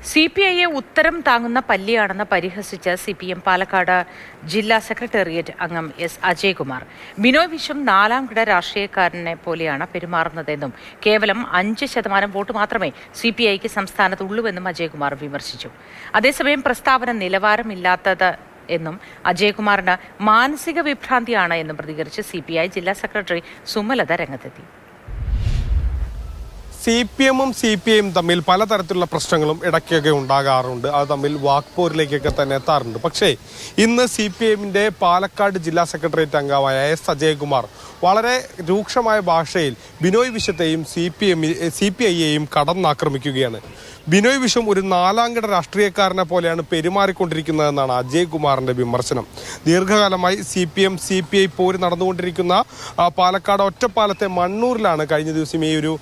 CPIയെ ഉത്തരം താങ്ങുന്ന പല്ലിയാണെന്ന് പരിഹസിച്ച CPM പാലക്കാട് ജില്ലാ secretariat അംഗം S. അജയ്കുമാർ. ബിനോയ് വിശ്വം നാലാംകിട രാഷ്ട്രീയക്കാരനെ പോലെയാണ് പെരുമാറുന്നതെന്നും കേവലം 5% വോട്ട് മാത്രമേ CPIക്ക് സംസ്ഥാനത്തുള്ളൂവെന്നും അജയ്കുമാർ വിമർശിച്ചു. അതേസമയം പ്രസ്താവന നിലവാരമില്ലാത്തത് എന്നും അജയ്കുമാറിന് മാനസിക വിഭ്രാന്തിയാണ് എന്നും പ്രതികരിച്ച് CPI ജില്ലാ സെക്രട്ടറി സുമലത രംഗത്തെത്തി. CPMും CPIയും തമ്മിൽ പലതരത്തിലുള്ള പ്രശ്നങ്ങളും ഇടയ്ക്കൊക്കെ ഉണ്ടാകാറുണ്ട്. അത് തമ്മിൽ വാക്പോരിലേക്കൊക്കെ തന്നെ എത്താറുണ്ട്. പക്ഷേ ഇന്ന് CPIന്റെ പാലക്കാട് ജില്ലാ സെക്രട്ടേറിയറ്റ് അംഗമായ S. അജയ്കുമാർ വളരെ രൂക്ഷമായ ഭാഷയിൽ ബിനോയ് വിശ്വത്തെയും CPIയെയും കടന്നാക്രമിക്കുകയാണ്. ബിനോയ് വിശ്വം ഒരു നാലാംകിട രാഷ്ട്രീയക്കാരനെ പോലെയാണ് പെരുമാറിക്കൊണ്ടിരിക്കുന്നതെന്നാണ് അജയ്കുമാറിന്റെ വിമർശനം. ദീർഘകാലമായി CPM CPI പോര് നടന്നുകൊണ്ടിരിക്കുന്ന പാലക്കാട് ഒറ്റപ്പാലത്തെ മണ്ണൂരിലാണ് കഴിഞ്ഞ ദിവസം ഈ ഒരു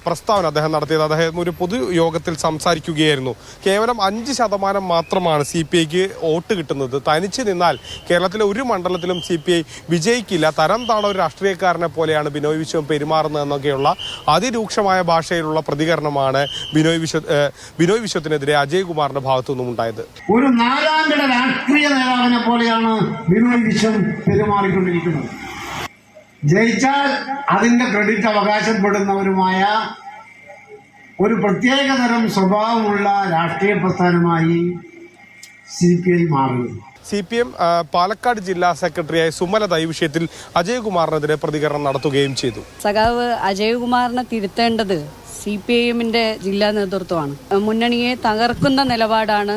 പ്രസ്താവന അദ്ദേഹം നടത്തിയത്. അദ്ദേഹം ഒരു പൊതുയോഗത്തിൽ സംസാരിക്കുകയായിരുന്നു. കേവലം 5% മാത്രമാണ് CPIക്ക് വോട്ട് കിട്ടുന്നത്. തനിച്ച് നിന്നാൽ കേരളത്തിലെ ഒരു മണ്ഡലത്തിലും CPI വിജയിക്കില്ല. തരം താണ ഒരു രാഷ്ട്രീയക്കാരനെ പോലെയാണ് ബിനോയ് വിശ്വം പെരുമാറുന്നതെന്നൊക്കെയുള്ള അതിരൂക്ഷമായ ഭാഷയിലുള്ള പ്രതികരണമാണ് ബിനോയ് വിശ്വത്തിനെതിരെ അജയ്കുമാറിന്റെ ഭാഗത്തു നിന്നും ഉണ്ടായത്. ഒരു നാലാംകിട രാഷ്ട്രീയ നേതാവിനെ പോലെയാണ് ബിനോയ് വിശ്വം പെരുമാറിക്കൊണ്ടിരിക്കുന്നത്. ജയിച്ചാൽ അതിന്റെ ക്രെഡിറ്റ് അവകാശപ്പെടുന്നവരുമായ ഒരു പ്രത്യേകതരം സ്വഭാവമുള്ള രാഷ്ട്രീയ പ്രസ്ഥാനമായി CPI മാറുന്നു. CPM പാലക്കാട് ജില്ലാ സെക്രട്ടറിയായ സുമലത ഈ വിഷയത്തിൽ അജയ്കുമാറിനെതിരെ പ്രതികരണം നടത്തുകയും ചെയ്തു. സഖാവ് അജയ്കുമാറിനെ തിരുത്തേണ്ടത് CPIഎമ്മിന്റെ ജില്ലാ നേതൃത്വമാണ്. മുന്നണിയെ തകർക്കുന്ന നിലപാടാണ്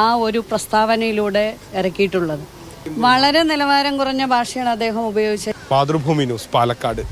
ആ ഒരു പ്രസ്താവനയിലൂടെ ഇറക്കിയിട്ടുള്ളത്. വളരെ നിലവാരം കുറഞ്ഞ ഭാഷയാണ് അദ്ദേഹം ഉപയോഗിച്ചത്. മാതൃഭൂമി ന്യൂസ്, പാലക്കാട്.